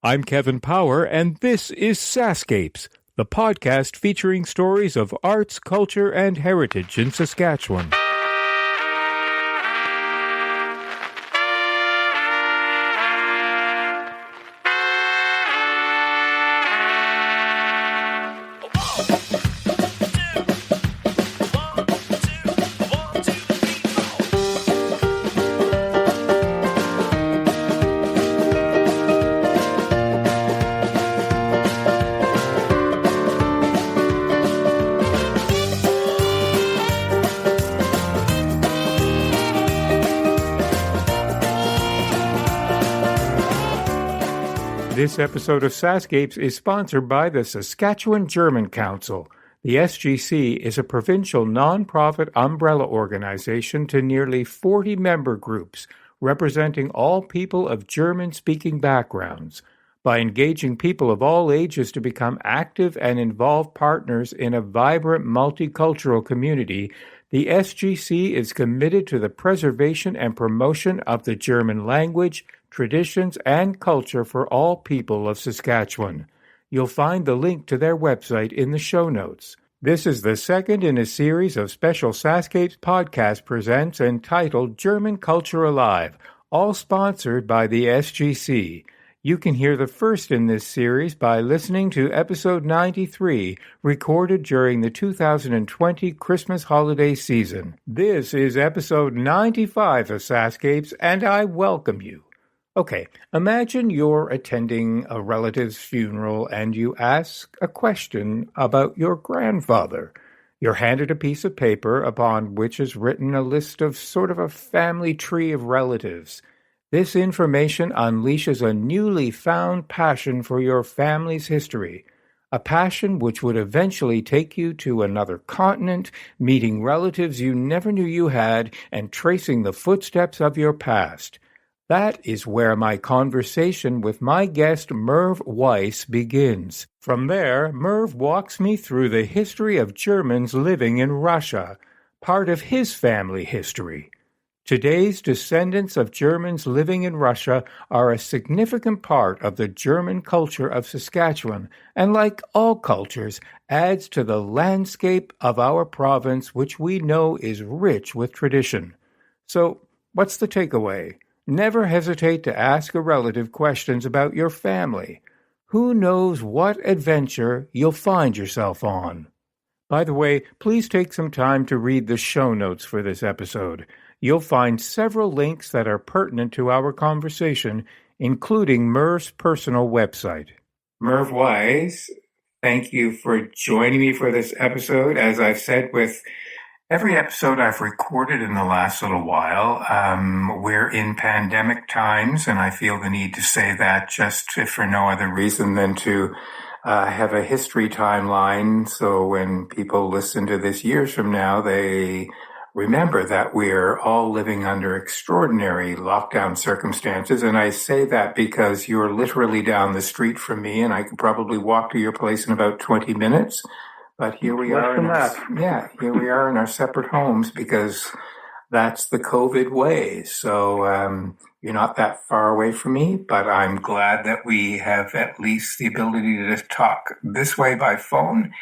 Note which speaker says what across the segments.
Speaker 1: I'm Kevin Power, and this is SaskScapes, the podcast featuring stories of arts, culture, and heritage in Saskatchewan. This episode of SaskScapes is sponsored by the Saskatchewan German Council. The SGC is a provincial non-profit umbrella organization to nearly 40 member groups, representing all people of German-speaking backgrounds. By engaging people of all ages to become active and involved partners in a vibrant multicultural community, the SGC is committed to the preservation and promotion of the German language, traditions, and culture for all people of Saskatchewan. You'll find the link to their website in the show notes. This is the second in a series of special SaskScapes podcast presents entitled German Culture Alive, all sponsored by the SGC. You can hear the first in this series by listening to episode 93, recorded during the 2020 Christmas holiday season. This is episode 95 of SaskScapes, and I welcome you. Okay, imagine you're attending a relative's funeral and you ask a question about your grandfather. You're handed a piece of paper upon which is written a list of sort of a family tree of relatives. This information unleashes a newly found passion for your family's history, a passion which would eventually take you to another continent, meeting relatives you never knew you had, and tracing the footsteps of your past. That is where my conversation with my guest Merv Weiss begins. From there, Merv walks me through the history of Germans living in Russia, part of his family history. Today's descendants of Germans living in Russia are a significant part of the German culture of Saskatchewan, and like all cultures, adds to the landscape of our province, which we know is rich with tradition. So, what's the takeaway? Never hesitate to ask a relative questions about your family. Who knows what adventure you'll find yourself on? By the way, please take some time to read the show notes for this episode. You'll find several links that are pertinent to our conversation, including Merv's personal website. Merv Weiss, thank you for joining me for this episode. As I've said with every episode I've recorded in the last little while, we're in pandemic times, and I feel the need to say that just for no other reason than to have a history timeline, so when people listen to this years from now, they remember that we're all living under extraordinary lockdown circumstances, and I say that because you're literally down the street from me, and I could probably walk to your place in about 20 minutes. But here we are here we are in our separate homes because that's the COVID way. So you're not that far away from me, but I'm glad that we have at least the ability to talk this way by phone.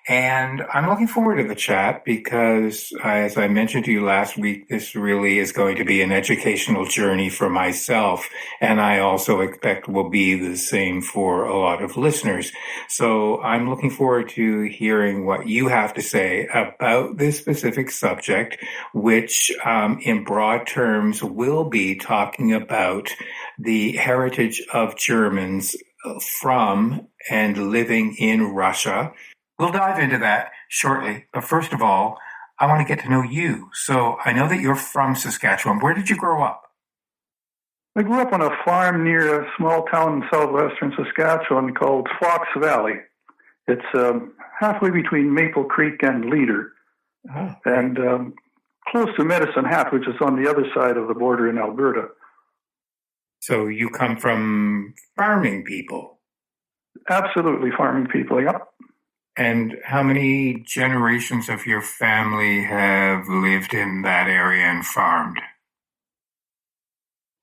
Speaker 1: And I'm looking forward to the chat because, as I mentioned to you last week, this really is going to be an educational journey for myself. And I also expect will be the same for a lot of listeners. So I'm looking forward to hearing what you have to say about this specific subject, which in broad terms will be talking about the heritage of Germans from and living in Russia. We'll dive into that shortly, but first of all, I want to get to know you. So I know that you're from Saskatchewan. Where did you grow up?
Speaker 2: I grew up on a farm near a small town in southwestern Saskatchewan called Fox Valley. It's halfway between Maple Creek and Leader, and close to Medicine Hat, which is on the other side of the border in Alberta.
Speaker 1: So you come from farming people?
Speaker 2: Absolutely farming people, yep.
Speaker 1: And how many generations of your family have lived in that area and farmed?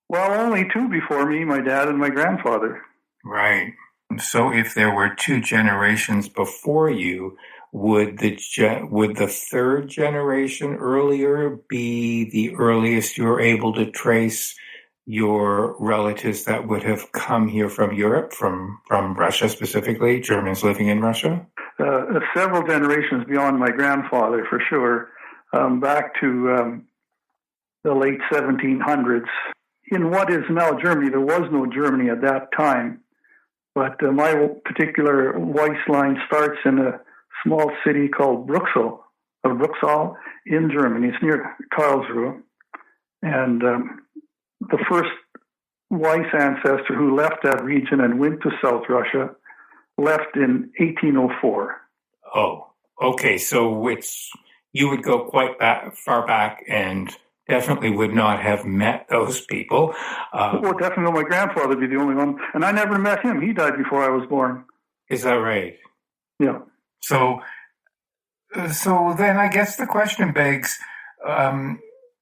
Speaker 2: Well, only two before me, my dad and my grandfather.
Speaker 1: Right. So if there were two generations before you, would the third generation earlier be the earliest you're able to trace your relatives that would have come here from Europe, from Russia specifically, Germans living in Russia?
Speaker 2: Several generations beyond my grandfather, for sure, back to the late 1700s. In what is now Germany, there was no Germany at that time, but my particular Weiss line starts in a small city called Bruxelles in Germany. It's near Karlsruhe. And the first Weiss ancestor who left that region and went to South Russia left in 1804.
Speaker 1: Oh, okay. So you would go quite far back and definitely would not have met those people.
Speaker 2: Well, definitely my grandfather would be the only one. And I never met him. He died before I was born.
Speaker 1: Is that right?
Speaker 2: Yeah.
Speaker 1: So then I guess the question begs,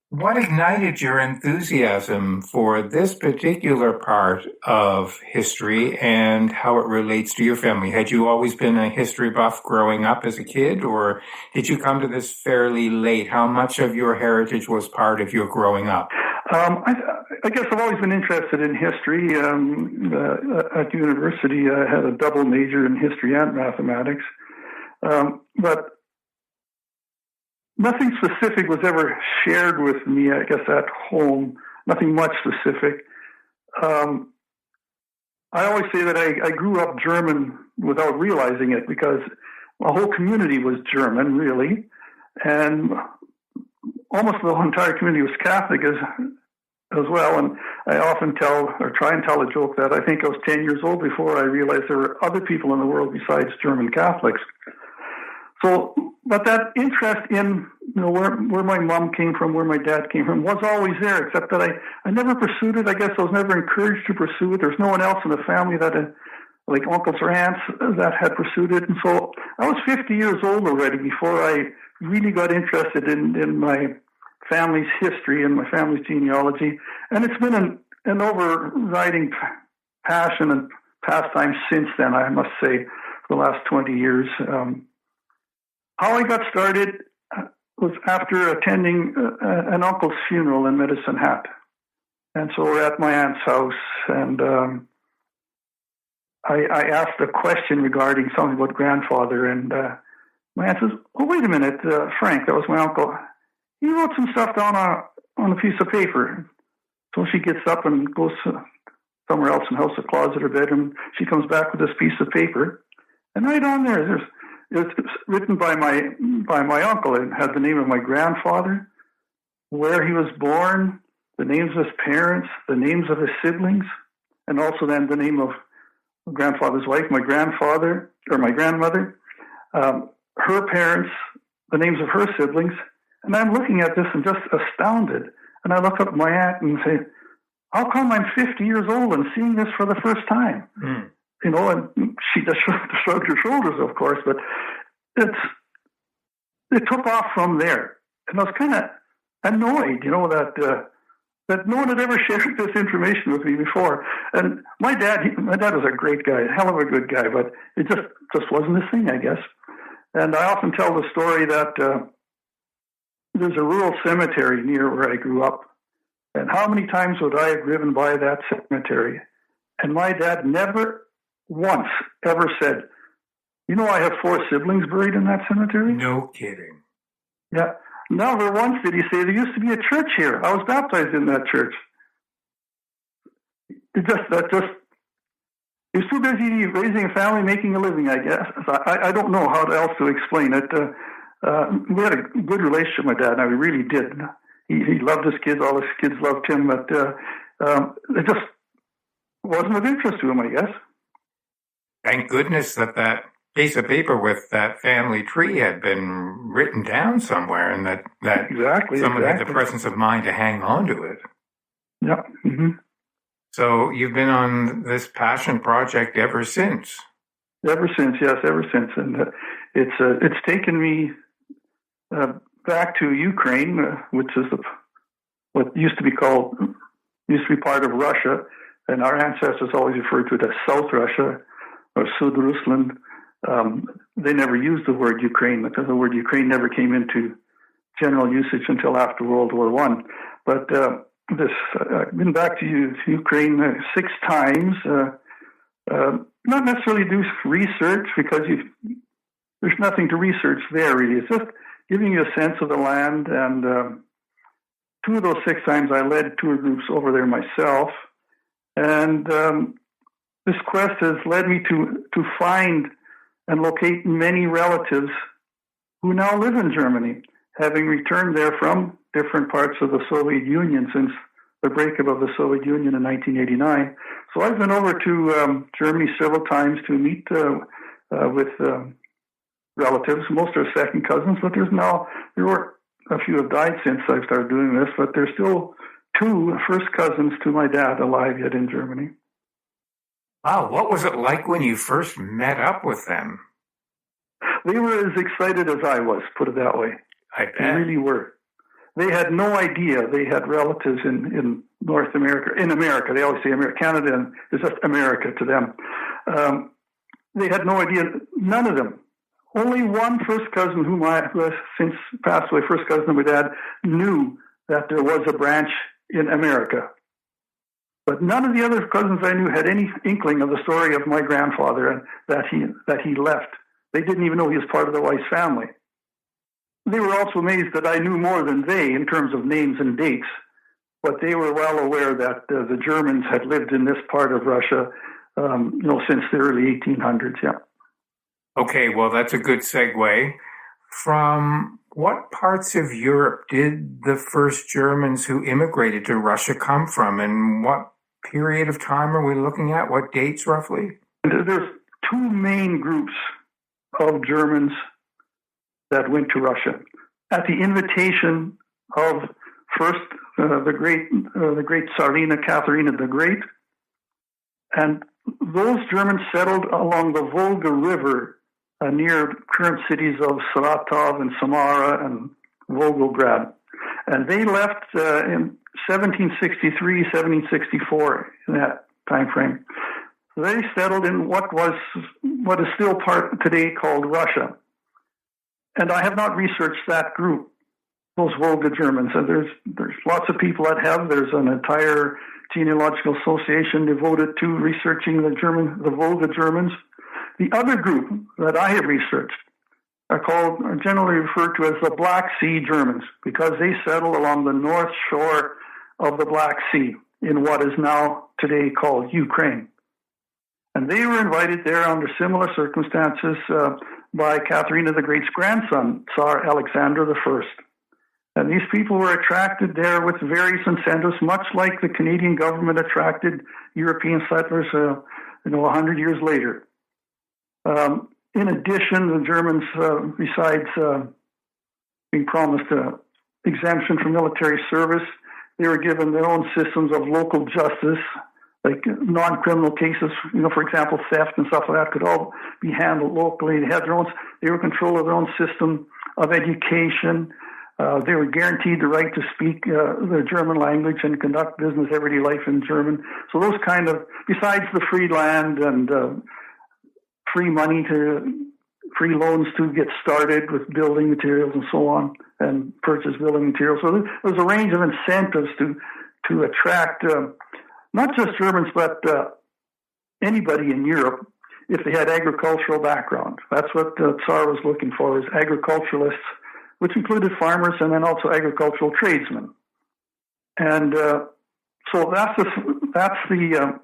Speaker 1: what ignited your enthusiasm for this particular part of history and how it relates to your family? Had you always been a history buff growing up as a kid, or did you come to this fairly late? How much of your heritage was part of your growing up?
Speaker 2: I guess I've always been interested in history. At university, I had a double major in history and mathematics. But nothing specific was ever shared with me, I guess, at home. Nothing much specific. I always say that I grew up German without realizing it because my whole community was German, really. And almost the whole entire community was Catholic as well. And I often try and tell a joke that I think I was 10 years old before I realized there were other people in the world besides German Catholics. So, but that interest in where my mom came from, where my dad came from, was always there, except that I never pursued it. I guess I was never encouraged to pursue it. There's no one else in the family that, like uncles or aunts, that had pursued it. And so I was 50 years old already before I really got interested in my family's history and my family's genealogy. And it's been an overriding passion and pastime since then, I must say, for the last 20 years. How I got started was after attending an uncle's funeral in Medicine Hat. And so we're at my aunt's house, and I asked a question regarding something about grandfather, and my aunt says, "Oh, wait a minute, Frank," that was my uncle, "he wrote some stuff down on a piece of paper." So she gets up and goes somewhere else in the house, a closet or bedroom. She comes back with this piece of paper, and right on there, it's written by my uncle. It had the name of my grandfather, where he was born, the names of his parents, the names of his siblings, and also then the name of my grandfather's wife, my grandfather or my grandmother, her parents, the names of her siblings. And I'm looking at this and just astounded. And I look up at my aunt and say, "How come I'm 50 years old and seeing this for the first time?" Mm. And she just shrugged her shoulders, of course, but it took off from there. And I was kind of annoyed, that no one had ever shared this information with me before. And my dad was a great guy, a hell of a good guy, but it just wasn't his thing, I guess. And I often tell the story that there's a rural cemetery near where I grew up. And how many times would I have driven by that cemetery? And my dad never once ever said, "I have 4 siblings buried in that cemetery."
Speaker 1: No kidding.
Speaker 2: Yeah. Never once did he say, "There used to be a church here. I was baptized in that church." He was too busy raising a family, making a living, I guess. I don't know how else to explain it. We had a good relationship, my dad and I. We really did. He loved his kids. All his kids loved him. But it just wasn't of interest to him, I guess.
Speaker 1: Thank goodness that piece of paper with that family tree had been written down somewhere, and that someone had the presence of mind to hang on to it.
Speaker 2: Yeah. Mm-hmm.
Speaker 1: So you've been on this passion project ever since.
Speaker 2: Ever since, yes, ever since, and it's taken me back to Ukraine, which is what used to be part of Russia. and our ancestors always referred to it as South Russia or Sud-Russland. They never used the word Ukraine because the word Ukraine never came into general usage until after World War I. But I've been back to Ukraine 6 times, not necessarily do research because there's nothing to research there really. It's just giving you a sense of the land. And 2 of those 6 times I led tour groups over there myself. And this quest has led me to find and locate many relatives who now live in Germany, having returned there from different parts of the Soviet Union since the breakup of the Soviet Union in 1989. So I've been over to Germany several times to meet with relatives. Most are second cousins, but there were a few have died since I started doing this, but there's still 2 first cousins to my dad alive yet in Germany.
Speaker 1: Wow, what was it like when you first met up with them?
Speaker 2: They were as excited as I was, put it that way.
Speaker 1: I bet.
Speaker 2: They really were. They had no idea they had relatives in North America. In America, they always say America. Canada is just America to them. They had no idea. None of them. Only one first cousin who has since passed away, first cousin of my dad, knew that there was a branch in America. But none of the other cousins I knew had any inkling of the story of my grandfather and that he left. They didn't even know he was part of the Weiss family. They were also amazed that I knew more than they in terms of names and dates, but they were well aware that the Germans had lived in this part of Russia, since the early 1800s. Yeah.
Speaker 1: Okay, well, that's a good segue. From what parts of Europe did the first Germans who immigrated to Russia come from, and what period of time are we looking at? What dates roughly?
Speaker 2: There's 2 main groups of Germans that went to Russia at the invitation of first the great Tsarina Catherina the Great, and those Germans settled along the Volga River near current cities of Saratov and Samara and Volgograd, and they left in 1763, 1764 in that time frame. They settled in what is still part today called Russia. And I have not researched that group, those Volga Germans. And there's lots of people that have. There's an entire genealogical association devoted to researching the Volga Germans. The other group that I have researched are generally referred to as the Black Sea Germans because they settled along the north shore of the Black Sea in what is now today called Ukraine. And they were invited there under similar circumstances by Catherina the Great's grandson, Tsar Alexander I. And these people were attracted there with various incentives, much like the Canadian government attracted European settlers, 100 years later. In addition, the Germans, besides being promised exemption from military service, they were given their own systems of local justice, like non-criminal cases, for example, theft and stuff like that could all be handled locally. They were in control of their own system of education. They were guaranteed the right to speak the German language and conduct business, everyday life in German. So those kind of, besides the free land and free money free loans to get started with building materials and so on, and purchase building materials. So there's a range of incentives to attract not just Germans, but anybody in Europe if they had agricultural background. That's what the Tsar was looking for, is agriculturalists, which included farmers and then also agricultural tradesmen. And so that's the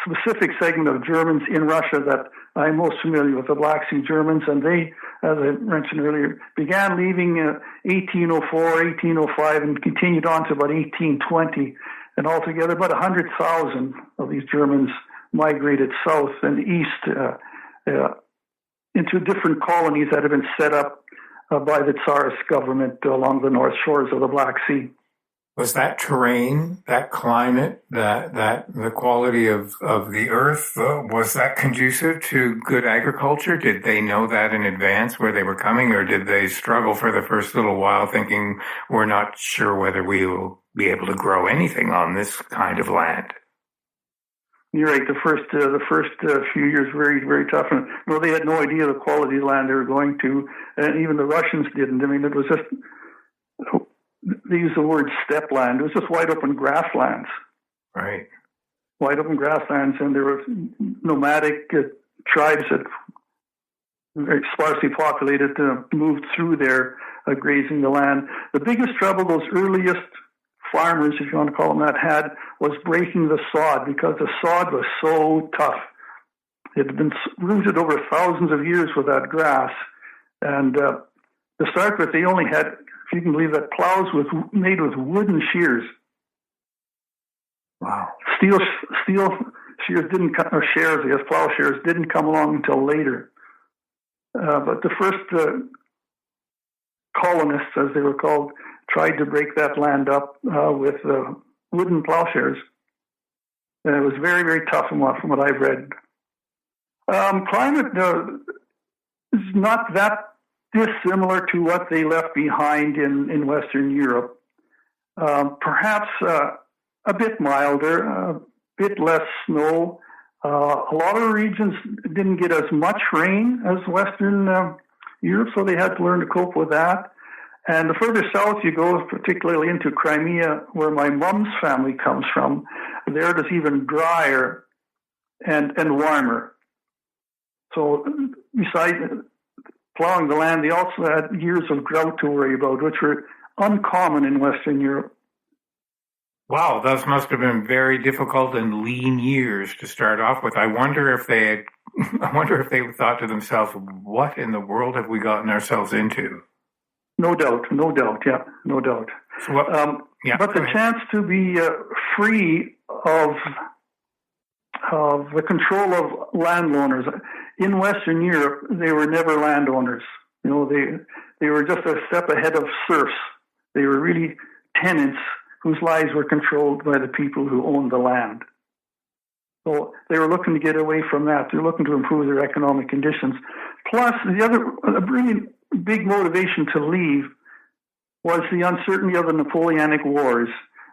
Speaker 2: specific segment of Germans in Russia that I'm most familiar with, the Black Sea Germans. And they, as I mentioned earlier, began leaving 1804, 1805, and continued on to about 1820. And altogether, about 100,000 of these Germans migrated south and east into different colonies that have been set up by the Tsarist government along the north shores of the Black Sea.
Speaker 1: Was that terrain, that climate, that the quality of the earth, was that conducive to good agriculture? Did they know that in advance where they were coming, or did they struggle for the first little while thinking, we're not sure whether we will be able to grow anything on this kind of land?
Speaker 2: You're right. The first few years very, very tough, and they had no idea the quality of the land they were going to, and even the Russians didn't. I mean, it was just, they use the word steppe land. It was just wide open grasslands.
Speaker 1: Right.
Speaker 2: Wide open grasslands, and there were nomadic tribes that very sparsely populated moved through there, grazing the land. The biggest trouble those earliest farmers, if you want to call them that, had was breaking the sod, because the sod was so tough. It had been rooted over thousands of years with that grass. And to start with, they only had, if you can believe that, plows made with wooden shears.
Speaker 1: Wow.
Speaker 2: Steel shears didn't come, or shares, I guess, plow shares didn't come along until later. But the first colonists, as they were called, tried to break that land up with wooden plowshares. And it was very, very tough from what I've read. Climate is not that dissimilar to what they left behind in Western Europe. Perhaps a bit milder, a bit less snow. A lot of the regions didn't get as much rain as Western Europe, so they had to learn to cope with that. And the further south you go, particularly into Crimea, where my mom's family comes from, there it is even drier and warmer. So besides plowing the land, they also had years of drought to worry about, which were uncommon in Western Europe.
Speaker 1: Wow, those must have been very difficult and lean years to start off with. I wonder if they thought to themselves, what in the world have we gotten ourselves into?
Speaker 2: No doubt, yeah, no doubt.
Speaker 1: So
Speaker 2: but the chance to be free of the control of landowners. In Western Europe, they were never landowners. They were just a step ahead of serfs. They were really tenants whose lives were controlled by the people who owned the land. So they were looking to get away from that. They're looking to improve their economic conditions. Plus, the other really big motivation to leave was the uncertainty of the Napoleonic Wars.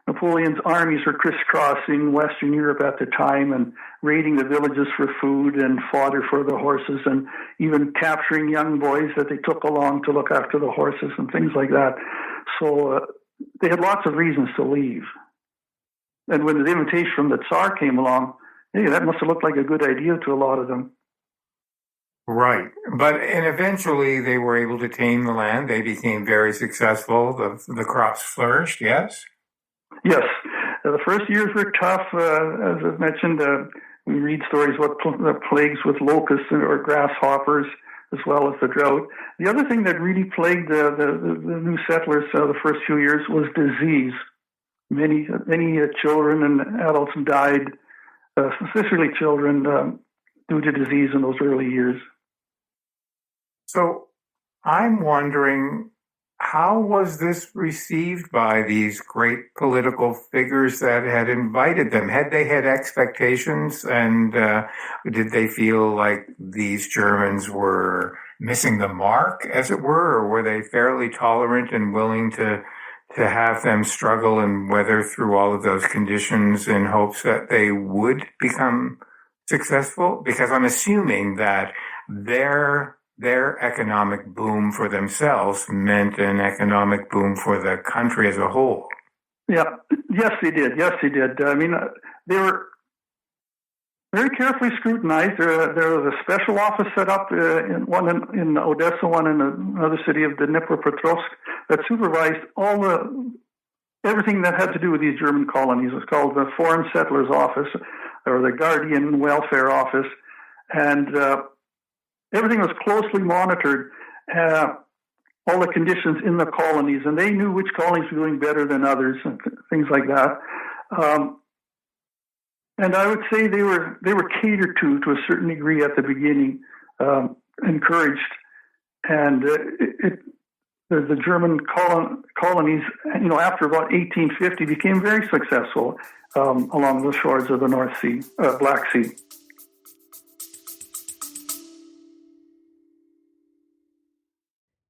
Speaker 2: Napoleon's armies were crisscrossing Western Europe at the time and raiding the villages for food and fodder for the horses, and even capturing young boys that they took along to look after the horses and things like that. So they had lots of reasons to leave. And when the invitation from the Tsar came along, hey, that must have looked like a good idea to a lot of them.
Speaker 1: Right. And eventually they were able to tame the land. They became very successful. The crops flourished, yes?
Speaker 2: Yes. The first years were tough. As I've mentioned, we read stories about the plagues with locusts or grasshoppers, as well as the drought. The other thing that really plagued the new settlers the first few years was disease. Many children and adults died, especially children, due to disease in those early years.
Speaker 1: So I'm wondering, how was this received by these great political figures that had invited them? Had they had expectations, and did they feel like these Germans were missing the mark, as it were, or were they fairly tolerant and willing to have them struggle and weather through all of those conditions in hopes that they would become successful? Because I'm assuming that their economic boom for themselves meant an economic boom for the country as a whole.
Speaker 2: Yeah. Yes, they did. I mean, they were very carefully scrutinized. There was a special office set up, one in Odessa, one in another city of Dnipropetrovsk, that supervised everything that had to do with these German colonies. It was called the Foreign Settlers Office, or the Guardian Welfare Office, and everything was closely monitored, all the conditions in the colonies, and they knew which colonies were doing better than others, and things like that. And I would say they were catered to a certain degree at the beginning, encouraged, and the German colonies, after about 1850, became very successful along the shores of the North Sea, Black Sea.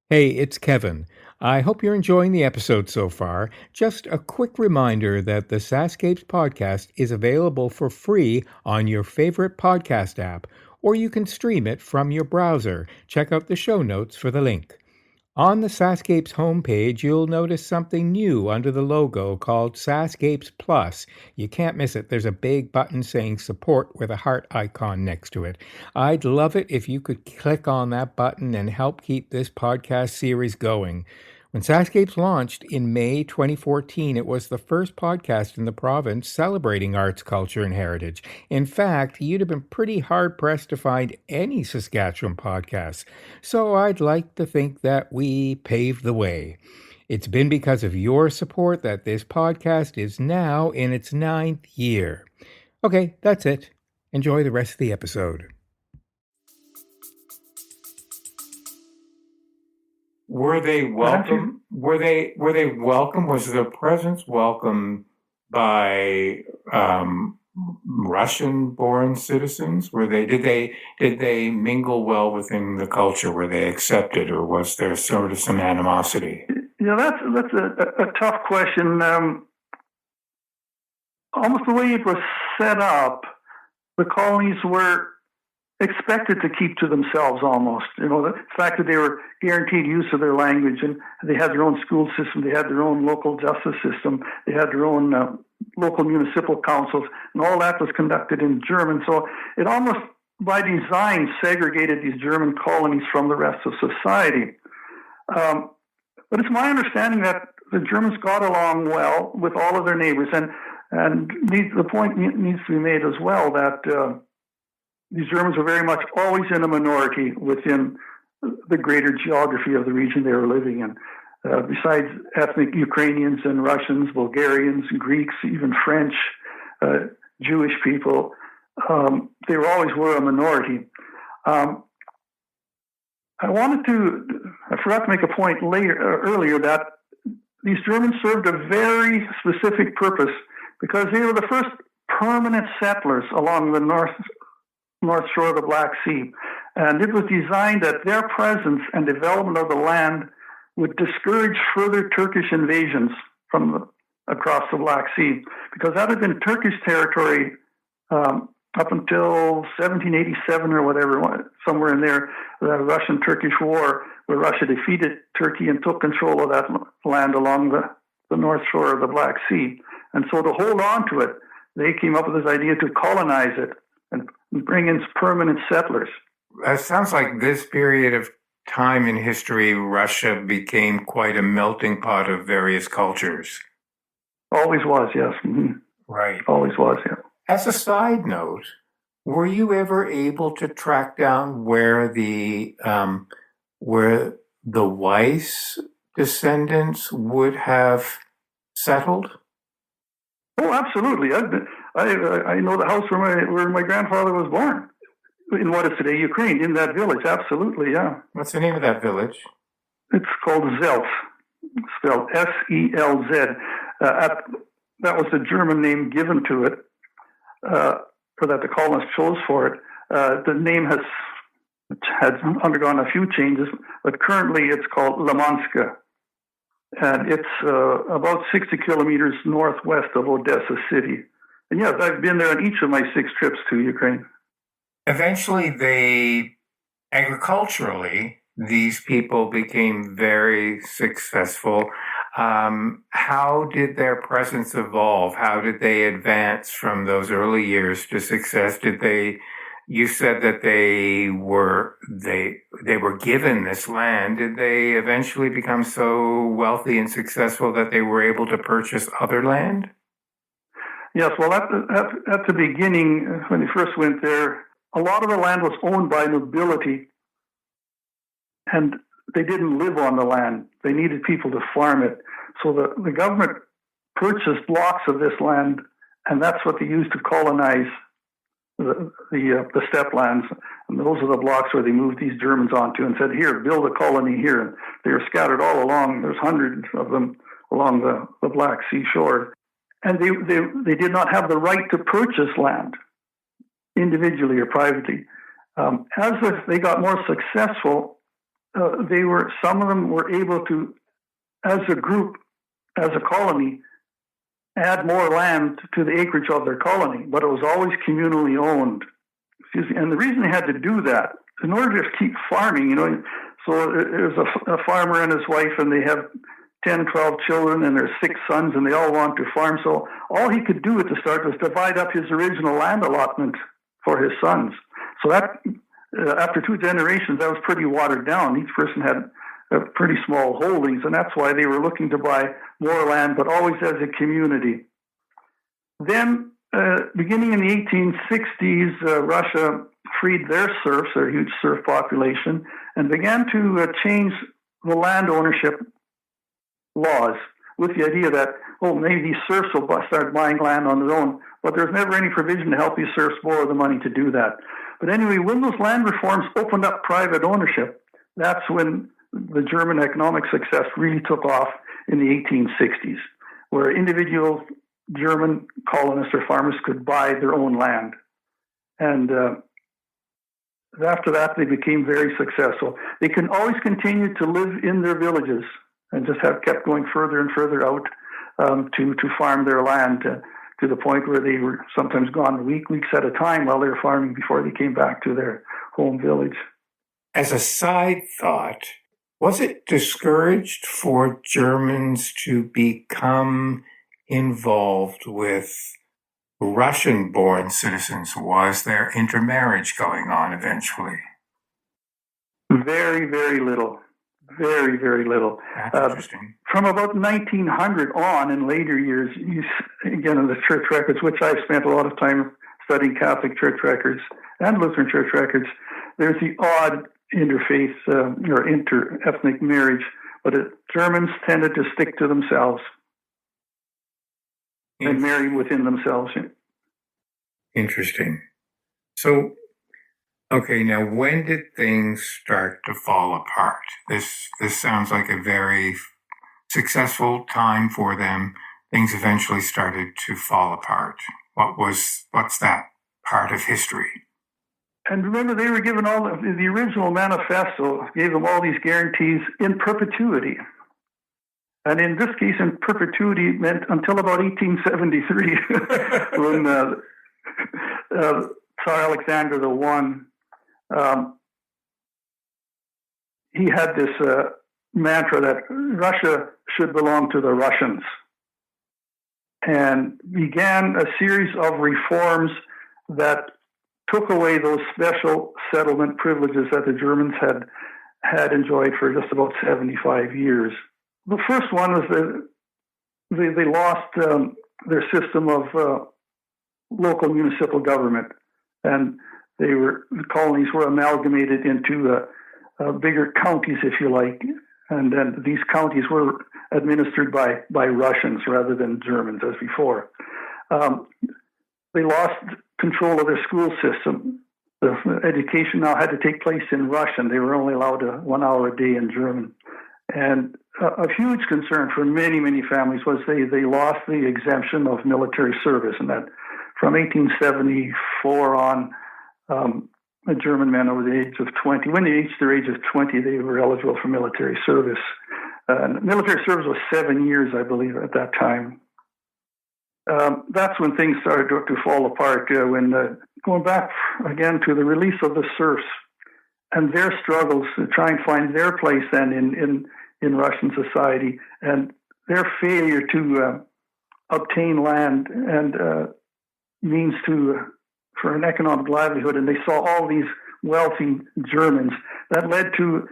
Speaker 1: Hey, it's Kevin. I hope you're enjoying the episode so far. Just a quick reminder that the SaskScapes podcast is available for free on your favorite podcast app, or you can stream it from your browser. Check out the show notes for the link. On the SaskScapes homepage, you'll notice something new under the logo called SaskScapes Plus. You can't miss it. There's a big button saying support with a heart icon next to it. I'd love it if you could click on that button and help keep this podcast series going. When SaskScapes launched in May 2014, it was the first podcast in the province celebrating arts, culture, and heritage. In fact, you'd have been pretty hard-pressed to find any Saskatchewan podcasts. So I'd like to think that we paved the way. It's been because of your support that this podcast is now in its 9th year. Okay, that's it. Enjoy the rest of the episode. Were they welcome? Were they welcome? Was their presence welcome by Russian-born citizens? Did they mingle well within the culture? Were they accepted, or was there sort of some animosity?
Speaker 2: Yeah, that's a tough question. Almost the way it was set up, the colonies were expected to keep to themselves almost. The fact that they were guaranteed use of their language, and they had their own school system, they had their own local justice system, they had their own local municipal councils, and all that was conducted in German. So it almost, by design, segregated these German colonies from the rest of society. But it's my understanding that the Germans got along well with all of their neighbors, and the point needs to be made as well that these Germans were very much always in a minority within the greater geography of the region they were living in. Besides ethnic Ukrainians and Russians, Bulgarians, Greeks, even French, Jewish people, they always were a minority. I forgot to make a point earlier that these Germans served a very specific purpose because they were the first permanent settlers along the north shore of the Black Sea. And it was designed that their presence and development of the land would discourage further Turkish invasions from across the Black Sea, because that had been Turkish territory up until 1787 or whatever, somewhere in there, the Russian-Turkish War, where Russia defeated Turkey and took control of that land along the north shore of the Black Sea. And so to hold on to it, they came up with this idea to colonize it and bring in permanent settlers.
Speaker 1: It sounds like this period of time in history, Russia became quite a melting pot of various cultures.
Speaker 2: Always was, yes. Mm-hmm.
Speaker 1: Right.
Speaker 2: Always was, yeah.
Speaker 1: As a side note, were you ever able to track down where the Weiss descendants would have settled?
Speaker 2: Oh, absolutely. I know the house where my grandfather was born, in what is today Ukraine, in that village. Absolutely, yeah.
Speaker 1: What's the name of that village?
Speaker 2: It's called Zelz, spelled Selz. That was the German name given to it, or that the colonists chose for it. The name has undergone a few changes, but currently it's called Lamanska. And it's about 60 kilometers northwest of Odessa city. And yes, I've been there on each of my 6 trips to Ukraine.
Speaker 1: Eventually, agriculturally, these people became very successful. How did their presence evolve? How did they advance from those early years to success? You said that they were given this land. Did they eventually become so wealthy and successful that they were able to purchase other land?
Speaker 2: Yes, well, at the beginning, when they first went there, a lot of the land was owned by nobility, and they didn't live on the land. They needed people to farm it. So the government purchased blocks of this land, and that's what they used to colonize the steppe lands. And those are the blocks where they moved these Germans onto and said, here, build a colony here. And they were scattered all along. There's hundreds of them along the Black Sea shore. And they did not have the right to purchase land individually or privately. As they got more successful, some of them were able to as a group, as a colony, add more land to the acreage of their colony, but it was always communally owned. And the reason they had to do that, in order to keep farming, so there's a farmer and his wife, and they have 10, 12 children, and there's 6 sons, and they all want to farm. So all he could do at the start was divide up his original land allotment for his sons. So that, after 2 generations, that was pretty watered down. Each person had pretty small holdings, and that's why they were looking to buy more land, but always as a community. Then, beginning in the 1860s, Russia freed their serfs, their huge serf population, and began to change the land ownership laws with the idea that, maybe these serfs will start buying land on their own, but there's never any provision to help these serfs borrow the money to do that. But anyway, when those land reforms opened up private ownership, that's when the German economic success really took off in the 1860s, where individual German colonists or farmers could buy their own land. And after that, they became very successful. They can always continue to live in their villages and just have kept going further and further out to farm their land to the point where they were sometimes gone weeks at a time while they were farming before they came back to their home village.
Speaker 1: As a side thought, was it discouraged for Germans to become involved with Russian-born citizens? Was there intermarriage going on eventually?
Speaker 2: Very, very little. Very, very little.
Speaker 1: That's interesting.
Speaker 2: From about 1900 on, in later years, again, in the church records, which I've spent a lot of time studying Catholic church records and Lutheran church records, there's the odd interfaith or inter-ethnic marriage, but Germans tended to stick to themselves and marry within themselves.
Speaker 1: Interesting. So, okay, now when did things start to fall apart? This sounds like a very successful time for them. Things eventually started to fall apart. What's that part of history?
Speaker 2: And remember, they were given all the original manifesto gave them all these guarantees in perpetuity. And in this case, in perpetuity meant until about 1873, when Tsar Alexander I, he had this mantra that Russia should belong to the Russians, and began a series of reforms that took away those special settlement privileges that the Germans had enjoyed for just about 75 years. The first one was that they lost their system of local municipal government, and the colonies were amalgamated into bigger counties, if you like, and then these counties were administered by Russians rather than Germans as before. They lost control of their school system. The education now had to take place in Russian. They were only allowed 1 hour a day in German. And a huge concern for many, many families was they lost the exemption of military service, and that from 1874 on, German men over the age of 20, when they reached their age of 20, they were eligible for military service. Military service was 7 years, I believe, at that time. That's when things started to fall apart, when going back again to the release of the serfs and their struggles to try and find their place then in Russian society, and their failure to obtain land and means for an economic livelihood, and they saw all these wealthy Germans. That led to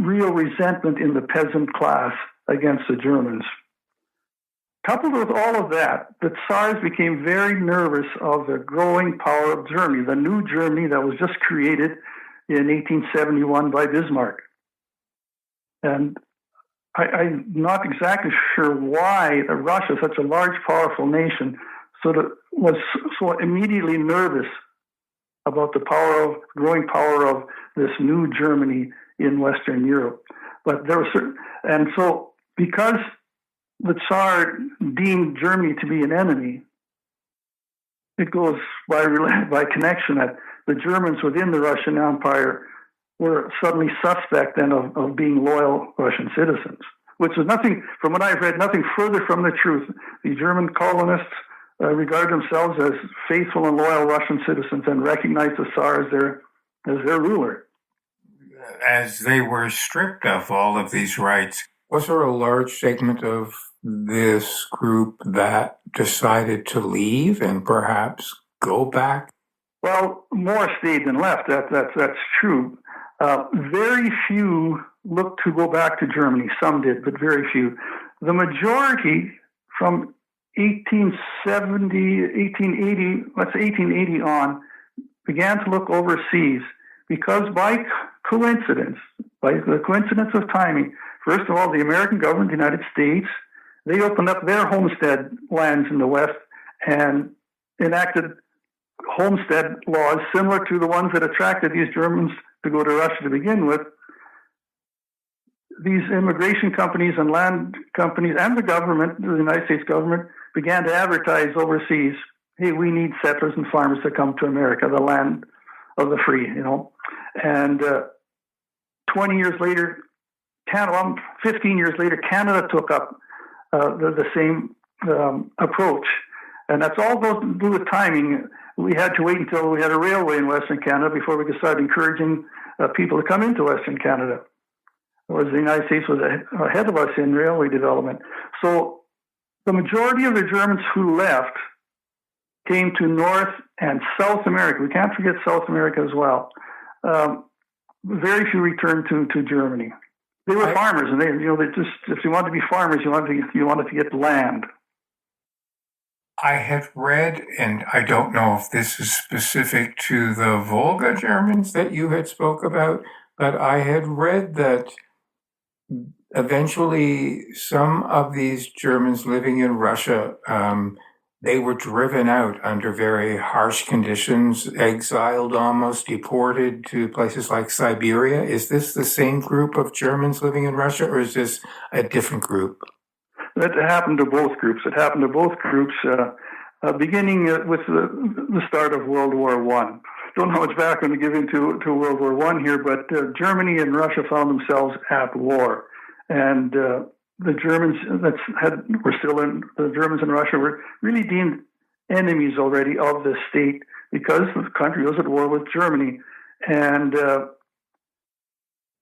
Speaker 2: real resentment in the peasant class against the Germans. Coupled with all of that, the Tsars became very nervous of the growing power of Germany, the new Germany that was just created in 1871 by Bismarck. And I'm not exactly sure why Russia, such a large, powerful nation, was so immediately nervous about the growing power of this new Germany in Western Europe. But there was and so because the Tsar deemed Germany to be an enemy, it goes by connection that the Germans within the Russian Empire were suddenly suspect then of being loyal Russian citizens, which is nothing, from what I've read, nothing further from the truth. The German colonists regard themselves as faithful and loyal Russian citizens and recognize the Tsar as their ruler.
Speaker 1: As they were stripped of all of these rights, was there a large segment of this group that decided to leave and perhaps go back?
Speaker 2: Well, more stayed than left. That's true. Very few looked to go back to Germany. Some did, but very few. The majority from 1880 on, began to look overseas because by the coincidence of timing, first of all, the American government, the United States, they opened up their homestead lands in the West and enacted homestead laws similar to the ones that attracted these Germans to go to Russia to begin with. These immigration companies and land companies and the government, the United States government, began to advertise overseas, hey, we need settlers and farmers to come to America, the land of the free, And 20 years later, 15 years later, Canada took up the same approach. And that's all goes to do with timing. We had to wait until we had a railway in Western Canada before we could start encouraging people to come into Western Canada, whereas the United States was ahead of us in railway development. So the majority of the Germans who left came to North and South America. We can't forget South America as well. Very few returned to Germany. They were farmers, and they just, if you wanted to be farmers, you wanted to get land.
Speaker 1: I had read, and I don't know if this is specific to the Volga Germans that you had spoke about, but I had read that eventually some of these Germans living in Russia, they were driven out under very harsh conditions, exiled almost, deported to places like Siberia. Is this the same group of Germans living in Russia, or is this a different group?
Speaker 2: That happened to both groups. It happened to both groups, beginning with the start of World War I. Don't know how much background to give into World War I here, but Germany and Russia found themselves at war. And the Germans the Germans and Russia were really deemed enemies already of the state because the country was at war with Germany. And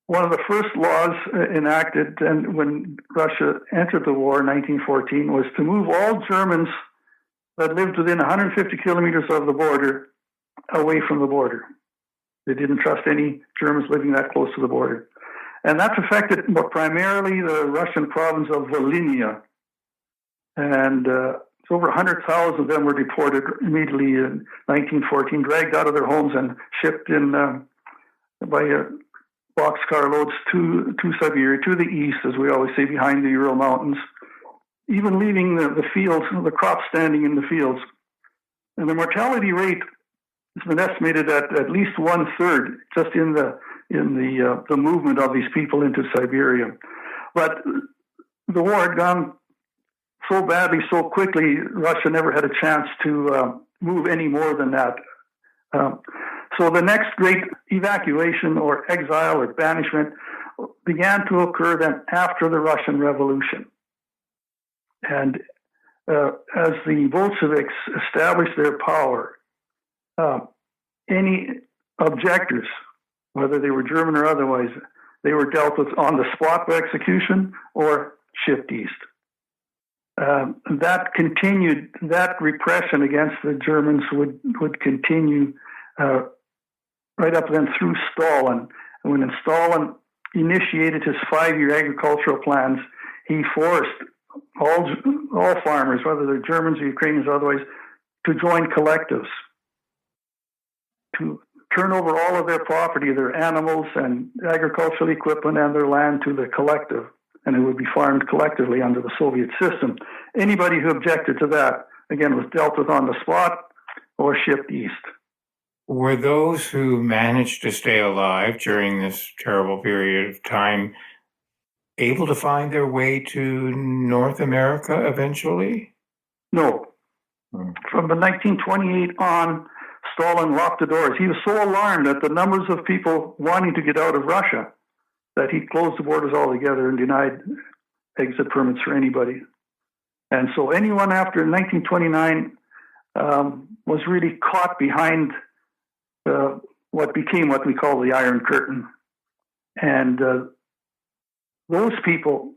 Speaker 2: one of the first laws enacted and when Russia entered the war in 1914 was to move all Germans that lived within 150 kilometers of the border away from the border. They didn't trust any Germans living that close to the border. And that's affected primarily the Russian province of Volhynia. And over 100,000 of them were deported immediately in 1914, dragged out of their homes and shipped in by boxcar loads to Siberia, to the east, as we always say, behind the Ural Mountains, even leaving the fields, the crops standing in the fields. And the mortality rate has been estimated at least 1/3 just in the movement of these people into Siberia. But the war had gone so badly, so quickly, Russia never had a chance to move any more than that. So the next great evacuation or exile or banishment began to occur then after the Russian Revolution. And as the Bolsheviks established their power, any objectors, whether they were German or otherwise, they were dealt with on the spot by execution or shipped east. That continued, that repression against the Germans would continue right up then through Stalin. And when Stalin initiated his 5-year agricultural plans, he forced all farmers, whether they're Germans or Ukrainians or otherwise, to join collectives, to turn over all of their property, their animals and agricultural equipment and their land to the collective, and it would be farmed collectively under the Soviet system. Anybody who objected to that, again, was dealt with on the spot or shipped east.
Speaker 1: Were those who managed to stay alive during this terrible period of time able to find their way to North America eventually?
Speaker 2: No. From the 1928 on, Stalin locked the doors. He was so alarmed at the numbers of people wanting to get out of Russia that he closed the borders altogether and denied exit permits for anybody. And so anyone after 1929 was really caught behind what became what we call the Iron Curtain. And those people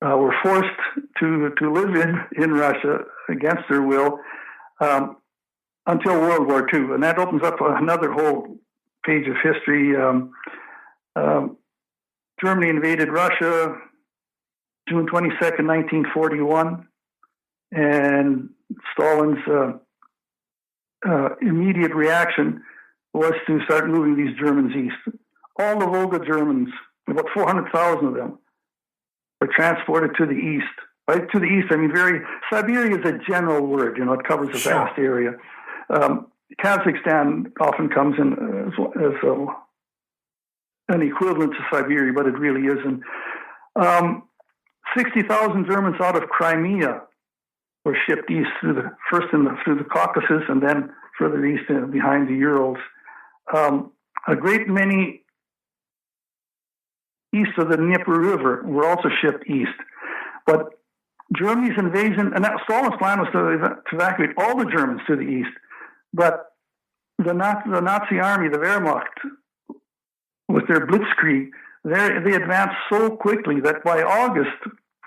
Speaker 2: were forced to live in Russia against their will until World War II. And that opens up another whole page of history. Germany invaded Russia June 22nd, 1941. And Stalin's immediate reaction was to start moving these Germans east. All the Volga Germans, about 400,000 of them, were transported to the east. By to the east, I mean Siberia is a general word, it covers a vast area. Kazakhstan often comes in as an equivalent to Siberia, but it really isn't. 60,000 Germans out of Crimea were shipped east through the Caucasus and then further east behind the Urals. A great many east of the Dnieper River were also shipped east. But Germany's invasion, and Stalin's plan was to evacuate all the Germans to the east. But the Nazi army, the Wehrmacht, with their blitzkrieg, they advanced so quickly that by August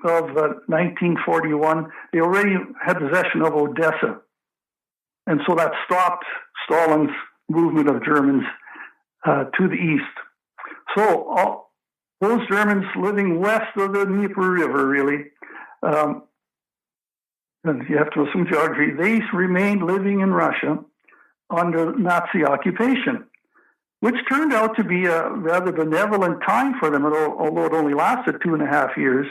Speaker 2: of 1941, they already had possession of Odessa. And so that stopped Stalin's movement of Germans to the east. So those Germans living west of the Dnieper River, really, and you have to assume geography, they remained living in Russia under Nazi occupation, which turned out to be a rather benevolent time for them, although it only lasted 2.5 years.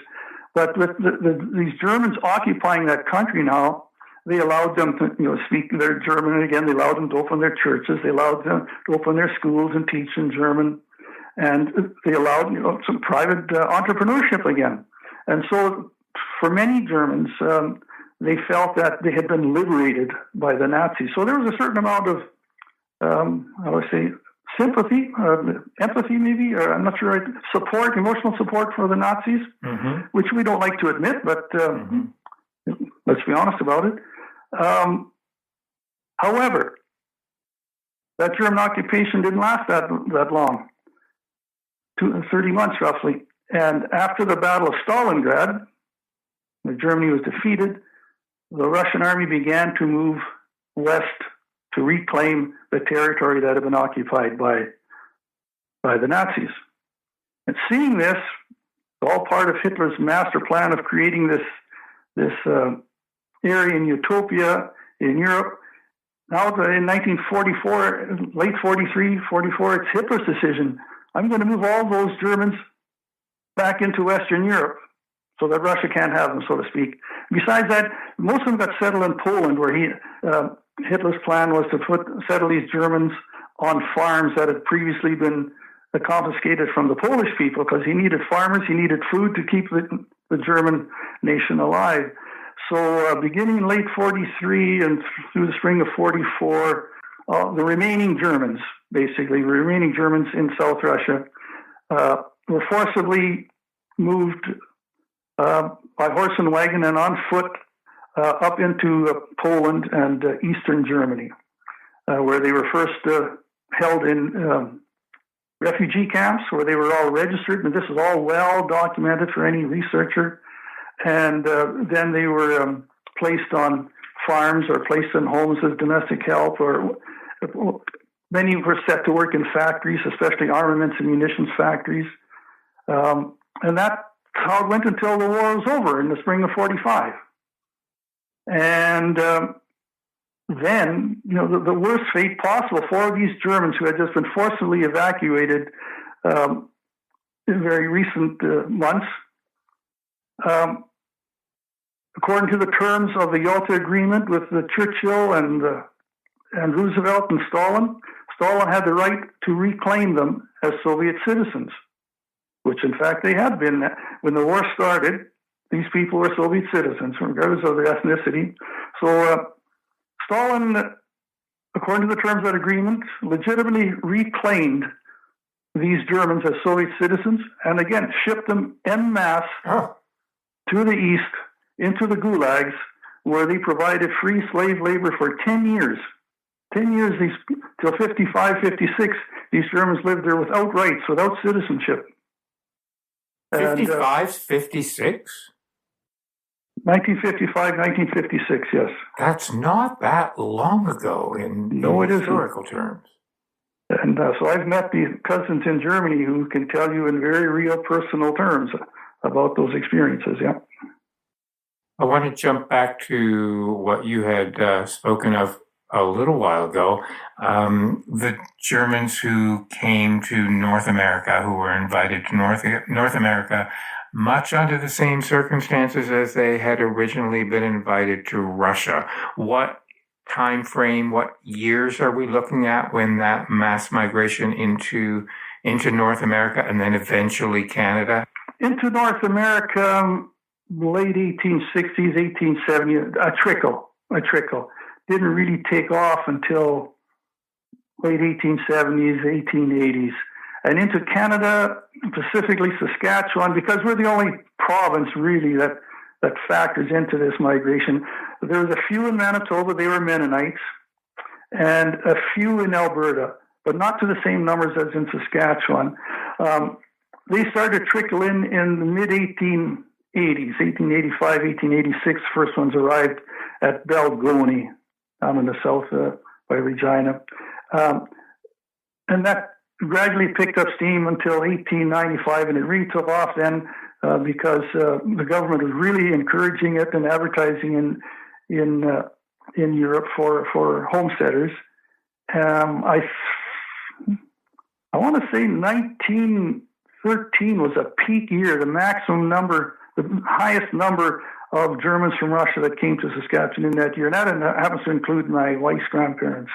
Speaker 2: But with these Germans occupying that country now, they allowed them to speak their German. And again, they allowed them to open their churches. They allowed them to open their schools and teach in German. And they allowed some private entrepreneurship again. And so for many Germans, they felt that they had been liberated by the Nazis. So there was a certain amount of, I would say, sympathy, empathy maybe, or I'm not sure, support, emotional support for the Nazis, which we don't like to admit, but let's be honest about it. However, that German occupation didn't last that long, 30 months roughly. And after the Battle of Stalingrad, when Germany was defeated, the Russian army began to move west to reclaim the territory that had been occupied by the Nazis. And seeing this, all part of Hitler's master plan of creating this Aryan utopia in Europe. Now in 1944, late 43, 44, it's Hitler's decision. I'm going to move all those Germans back into Western Europe so that Russia can't have them, so to speak. Besides that, most of them got settled in Poland, where Hitler's plan was to settle these Germans on farms that had previously been confiscated from the Polish people, because he needed farmers, he needed food to keep the German nation alive. So beginning in late 43 and through the spring of 44, the remaining Germans, basically, the remaining Germans in South Russia, were forcibly moved by horse and wagon and on foot up into Poland and eastern Germany, where they were first held in refugee camps, where they were all registered, and this is all well documented for any researcher. And then they were placed on farms or placed in homes as domestic help, or many were set to work in factories, especially armaments and munitions factories. And that's how it went until the war was over in the spring of 45. And then, the worst fate possible for these Germans who had just been forcibly evacuated in very recent months. According to the terms of the Yalta Agreement with the Churchill and Roosevelt and Stalin had the right to reclaim them as Soviet citizens, which in fact they had been. When the war started, these people were Soviet citizens, regardless of their ethnicity. So Stalin, according to the terms of that agreement, legitimately reclaimed these Germans as Soviet citizens, and again shipped them en masse to the east into the gulags, where they provided free slave labor for 10 years. 10 years, till 55, 56, these Germans lived there without rights, without citizenship.
Speaker 1: 55, 56?
Speaker 2: 1955, 1956, yes.
Speaker 1: That's not that long ago in historical terms.
Speaker 2: And so I've met these cousins in Germany who can tell you in very real personal terms about those experiences, yeah.
Speaker 1: I want to jump back to what you had spoken of a little while ago. The Germans who came to North America, who were invited to North America, much under the same circumstances as they had originally been invited to Russia. What time frame, what years are we looking at when that mass migration into North America and then eventually Canada?
Speaker 2: Into North America, late 1860s, 1870s, a trickle. Didn't really take off until late 1870s, 1880s. And into Canada, specifically Saskatchewan, because we're the only province really that factors into this migration. There was a few in Manitoba, they were Mennonites, and a few in Alberta, but not to the same numbers as in Saskatchewan. They started to trickle in the mid-1880s, 1885, 1886. First ones arrived at Balgonie, down in the south by Regina. And that gradually picked up steam until 1895, and it really took off then because the government was really encouraging it and advertising in Europe for homesteaders. I want to say 1913 was a peak year, the maximum number, the highest number of Germans from Russia that came to Saskatchewan in that year. And that happens to include my wife's grandparents.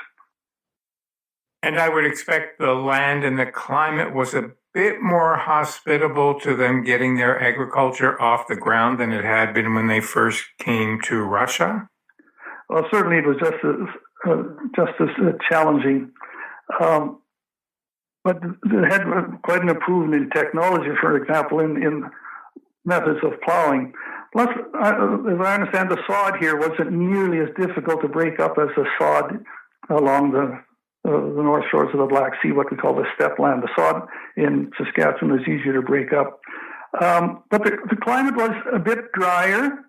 Speaker 1: And I would expect the land and the climate was a bit more hospitable to them getting their agriculture off the ground than it had been when they first came to Russia?
Speaker 2: Well, certainly it was just as challenging. But they had quite an improvement in technology, for example, in methods of plowing. Plus, as I understand, the sod here wasn't nearly as difficult to break up as the sod along the north shores of the Black Sea, what we call the steppe land. The sod in Saskatchewan was easier to break up. But the climate was a bit drier.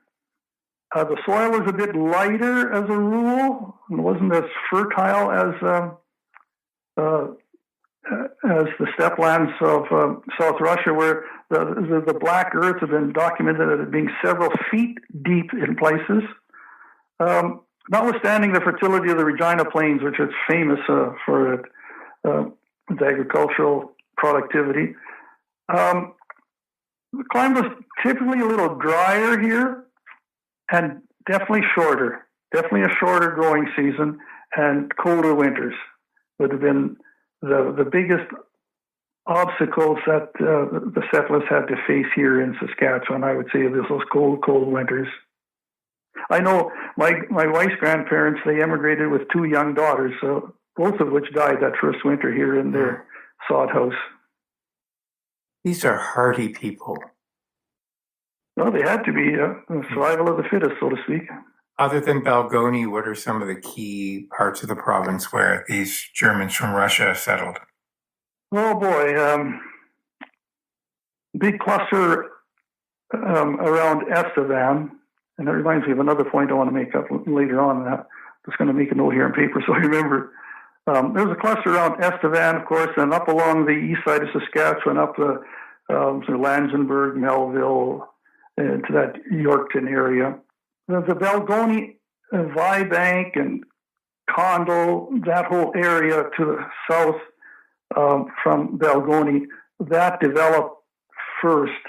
Speaker 2: The soil was a bit lighter as a rule. It wasn't as fertile as the steppe lands of South Russia, where the black earth had been documented as being several feet deep in places. Notwithstanding the fertility of the Regina Plains, which is famous for its agricultural productivity, the climate was typically a little drier here and definitely shorter. Definitely a shorter growing season and colder winters would have been the biggest obstacles that the settlers had to face here in Saskatchewan. I would say those cold winters. I know my wife's grandparents, they emigrated with two young daughters, so both of which died that first winter here in their sod house.
Speaker 1: These are hardy people.
Speaker 2: Well, they had to be survival of the fittest, so to speak.
Speaker 1: Other than Balgonie, what are some of the key parts of the province where these Germans from Russia settled?
Speaker 2: Oh boy, big cluster around Estevan. And that reminds me of another point I want to make up later on. I'm just going to make a note here on paper so I remember. There's a cluster around Estevan, of course, and up along the east side of Saskatchewan, up the Langenburg, Melville, to that Yorkton area. The Balgonie, Vibank, and Condal, that whole area to the south from Balgonie, that developed first.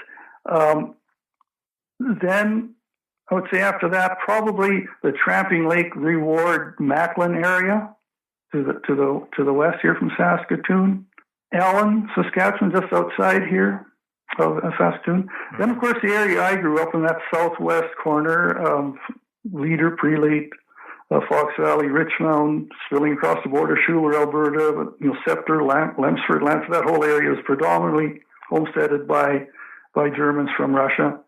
Speaker 2: Then I would say after that, probably the Tramping Lake, Reward, Macklin area to the west here from Saskatoon. Allen, Saskatchewan, just outside here of Saskatoon. Mm-hmm. Then, of course, the area I grew up in, that southwest corner, Leader, Prelate, Fox Valley, Richmond, spilling across the border, Schuler, Alberta, Scepter, Lemsford, Lansford. That whole area is predominantly homesteaded by Germans from Russia.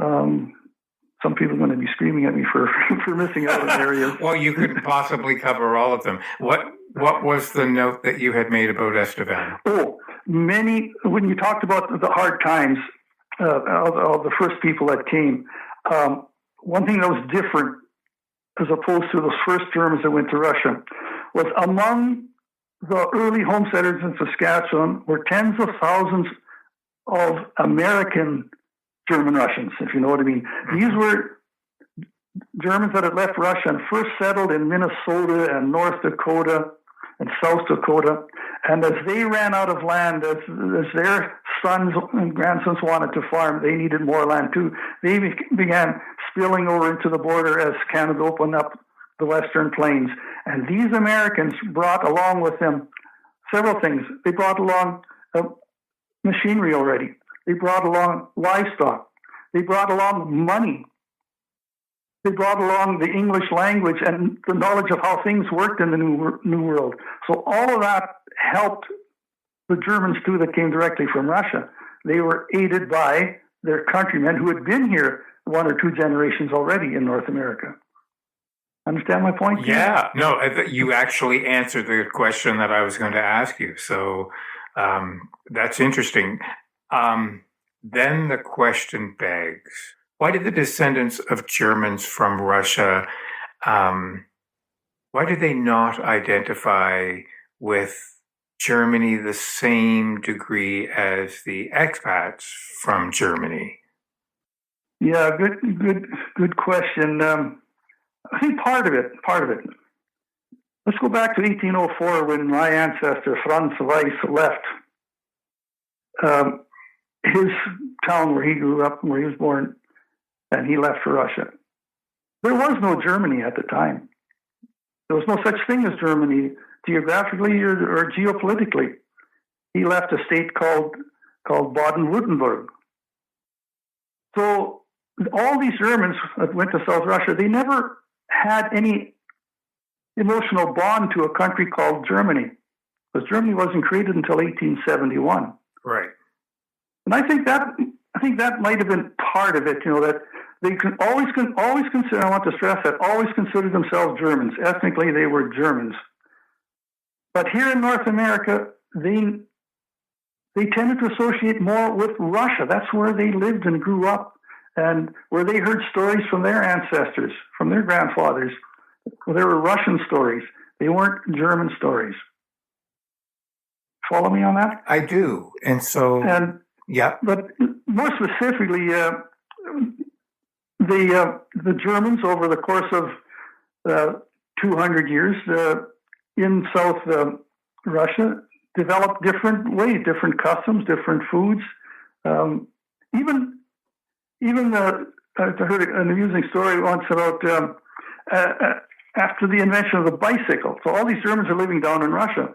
Speaker 2: Some people are going to be screaming at me for missing out on areas.
Speaker 1: Well, you couldn't possibly cover all of them. What was the note that you had made about Estevan?
Speaker 2: Oh, when you talked about the hard times of the first people that came, one thing that was different as opposed to those first Germans that went to Russia was among the early homesteaders in Saskatchewan were tens of thousands of American German Russians, if you know what I mean. These were Germans that had left Russia and first settled in Minnesota and North Dakota and South Dakota. And as they ran out of land, as their sons and grandsons wanted to farm, they needed more land too. They began spilling over into the border as Canada opened up the Western Plains. And these Americans brought along with them several things. They brought along machinery already. They brought along livestock. They brought along money. They brought along the English language and the knowledge of how things worked in the New World. So all of that helped the Germans too that came directly from Russia. They were aided by their countrymen who had been here one or two generations already in North America. Understand my point?
Speaker 1: Yeah. No, you actually answered the question that I was going to ask you. So that's interesting. Then the question begs, why did the descendants of Germans from Russia, why did they not identify with Germany the same degree as the expats from Germany?
Speaker 2: Yeah, good question. I think part of it. Let's go back to 1804 when my ancestor Franz Weiss left his town where he grew up and where he was born, and he left for Russia. There was no Germany at the time. There was no such thing as Germany geographically or geopolitically. He left a state called Baden-Württemberg. So all these Germans that went to South Russia, they never had any emotional bond to a country called Germany, because Germany wasn't created until 1871.
Speaker 1: Right.
Speaker 2: And I think that might have been part of it. You know, that they always consider. I want to stress that always considered themselves Germans. Ethnically, they were Germans. But here in North America, they tended to associate more with Russia. That's where they lived and grew up, and where they heard stories from their ancestors, from their grandfathers. Well, they were Russian stories. They weren't German stories. Follow me on that?
Speaker 1: I do. And so... Yeah.
Speaker 2: But more specifically, the Germans over the course of 200 years in South Russia developed different ways, different customs, different foods. Even I heard an amusing story once about after the invention of the bicycle. So all these Germans are living down in Russia,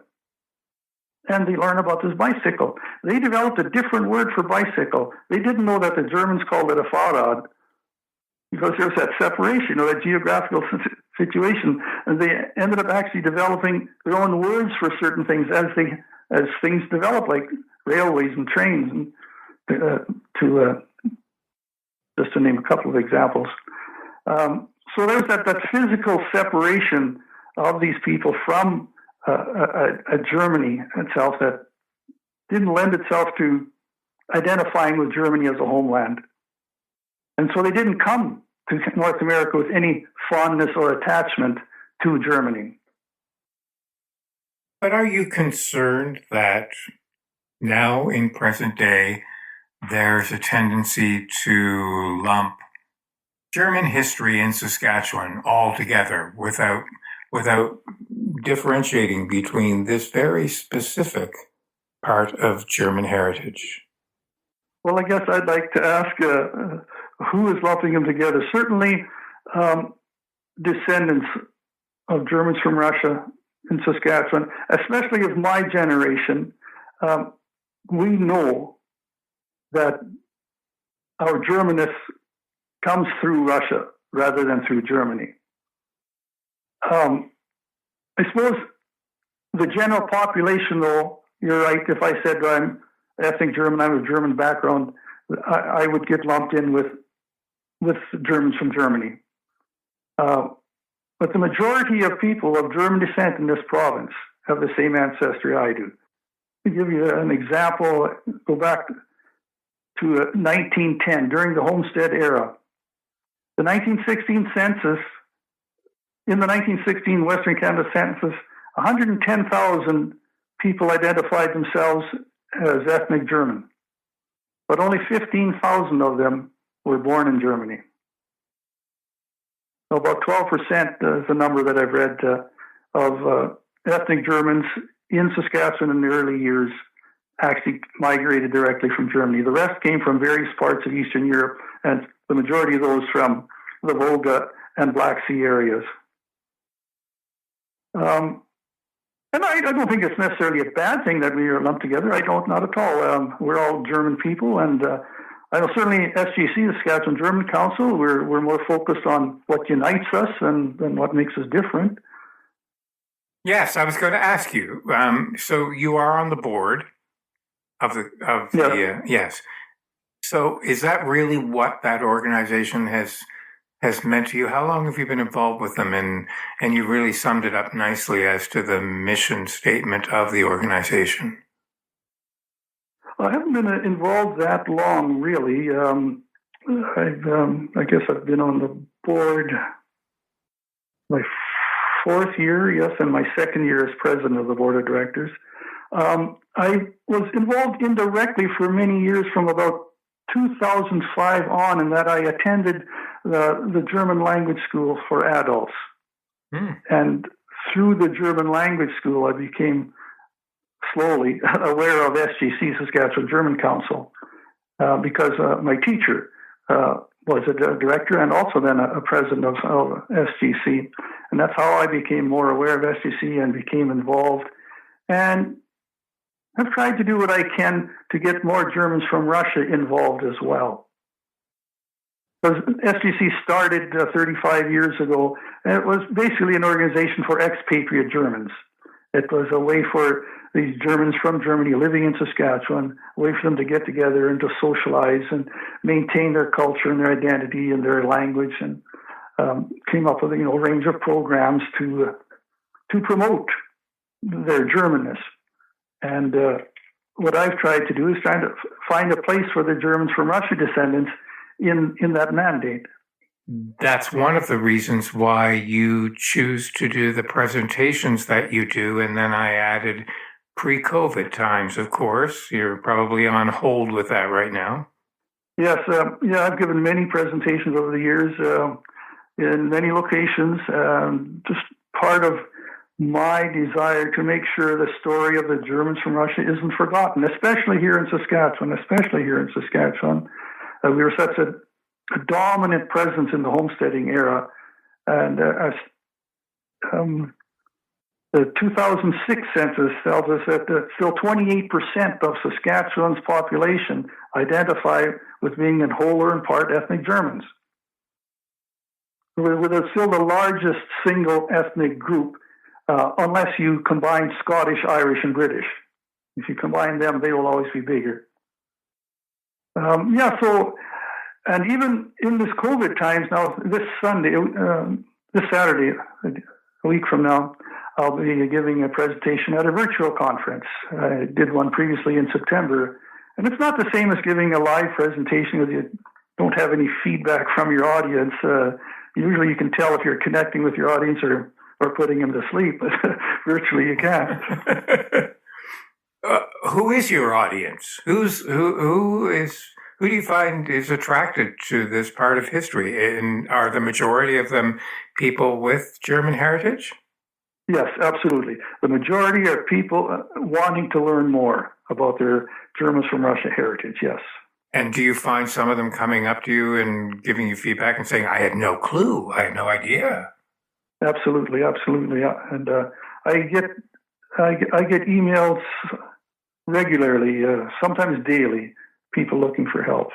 Speaker 2: and they learn about this bicycle. They developed a different word for bicycle. They didn't know that the Germans called it a Fahrrad, because there was that separation or that geographical situation, and they ended up actually developing their own words for certain things as things developed, like railways and trains, and just to name a couple of examples. So there's that physical separation of these people from a Germany itself that didn't lend itself to identifying with Germany as a homeland. And so they didn't come to North America with any fondness or attachment to Germany.
Speaker 1: But are you concerned that now in present day, there's a tendency to lump German history in Saskatchewan all together without differentiating between this very specific part of German heritage?
Speaker 2: Well, I guess I'd like to ask who is lumping them together. Certainly descendants of Germans from Russia in Saskatchewan, especially of my generation, we know that our Germanness comes through Russia rather than through Germany. I suppose the general population, though, you're right. If I said I'm ethnic German, I have a German background, I would get lumped in with with Germans from Germany. But the majority of people of German descent in this province have the same ancestry I do. To give you an example, go back to 1910, during the Homestead era. The 1916 census, in the 1916 Western Canada census, 110,000 people identified themselves as ethnic German, but only 15,000 of them were born in Germany. So about 12% is the number that I've read of ethnic Germans in Saskatchewan in the early years actually migrated directly from Germany. The rest came from various parts of Eastern Europe, and the majority of those from the Volga and Black Sea areas. And I don't think it's necessarily a bad thing that we are lumped together. Not at all. We're all German people, and I know certainly SGC, the Saskatchewan German Council, we're more focused on what unites us than what makes us different.
Speaker 1: Yes, I was going to ask you. So you are on the board of yes. So is that really what that organization has meant to you? How long have you been involved with them? And you really summed it up nicely as to the mission statement of the organization.
Speaker 2: I haven't been involved that long, really. I guess I've been on the board my fourth year, yes, and my second year as president of the board of directors. I was involved indirectly for many years from about 2005 on, in that I attended the German language school for adults. And through the German language school, I became slowly aware of SGC, Saskatchewan German Council, because my teacher was a director and also then a president of SGC. And that's how I became more aware of SGC and became involved. And I've tried to do what I can to get more Germans from Russia involved as well. Because SGC started 35 years ago, and it was basically an organization for expatriate Germans. It was a way for these Germans from Germany living in Saskatchewan, a way for them to get together and to socialize and maintain their culture and their identity and their language, and came up with a range of programs to promote their Germanness. And what I've tried to do is trying to find a place for the Germans from Russia descendants in that mandate.
Speaker 1: That's one of the reasons why you choose to do the presentations that you do. And then I added pre-COVID times, of course. You're probably on hold with that right now.
Speaker 2: Yes. I've given many presentations over the years in many locations. Just part of my desire to make sure the story of the Germans from Russia isn't forgotten, especially here in Saskatchewan. We were such a dominant presence in the homesteading era. And the 2006 census tells us that still 28% of Saskatchewan's population identify with being in whole or in part ethnic Germans. We're still the largest single ethnic group, unless you combine Scottish, Irish, and British. If you combine them, they will always be bigger. And even in this COVID times now, this Saturday, a week from now, I'll be giving a presentation at a virtual conference. I did one previously in September, and it's not the same as giving a live presentation because you don't have any feedback from your audience. Usually you can tell if you're connecting with your audience or putting them to sleep, but virtually you can't.
Speaker 1: Who is your audience? Who do you find is attracted to this part of history? And are the majority of them people with German heritage?
Speaker 2: Yes, absolutely. The majority are people wanting to learn more about their Germans from Russia heritage, yes.
Speaker 1: And do you find some of them coming up to you and giving you feedback and saying, I had no clue, I had no idea?
Speaker 2: Absolutely. And I get emails regularly, sometimes daily, people looking for help.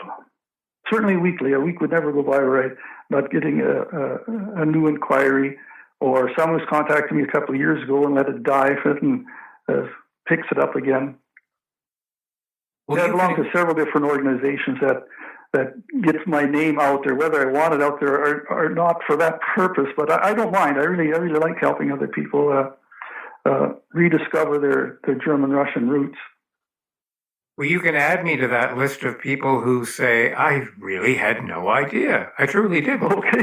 Speaker 2: Certainly weekly. A week would never go by where I'm not getting a new inquiry, or someone who's contacted me a couple of years ago and let it die and picks it up again. I belong to several different organizations that that gets my name out there, whether I want it out there or not for that purpose. But I don't mind. I really like helping other people rediscover their German-Russian roots.
Speaker 1: Well, you can add me to that list of people who say, I really had no idea. I truly didn't.
Speaker 2: Okay.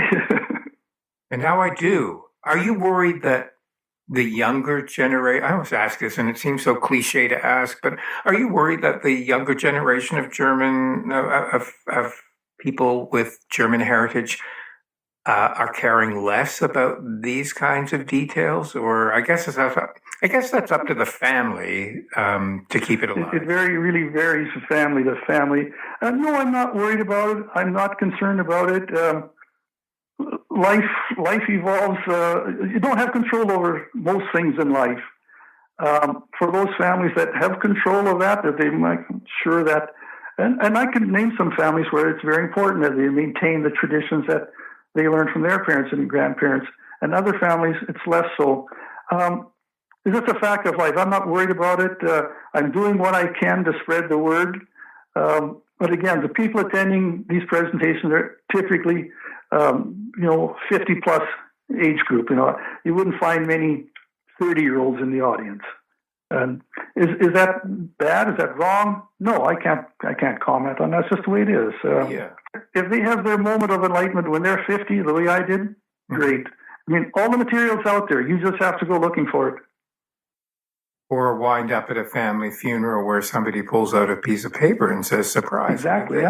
Speaker 1: And now I do. Are you worried that the younger generation, I always ask this, and it seems so cliche to ask, but are you worried that the younger generation of of people with German heritage are caring less about these kinds of details? Or I guess that's up to the family to keep it alive.
Speaker 2: It really varies from family to family. No, I'm not worried about it. I'm not concerned about it. Life evolves. You don't have control over most things in life. For those families that have control of that they make sure that, and I can name some families where it's very important that they maintain the traditions that they learned from their parents and grandparents, and other families it's less so. It's just a fact of life. I'm not worried about it. I'm doing what I can to spread the word. But again, the people attending these presentations are typically 50 plus age group. You wouldn't find many 30-year-olds in the audience. And is that bad? Is that wrong? No, I can't comment on that. That's just the way it is. If they have their moment of enlightenment when they're 50, the way I did, great. I mean, all the material's out there. You just have to go looking for it.
Speaker 1: Or wind up at a family funeral where somebody pulls out a piece of paper and says, surprise.
Speaker 2: Exactly,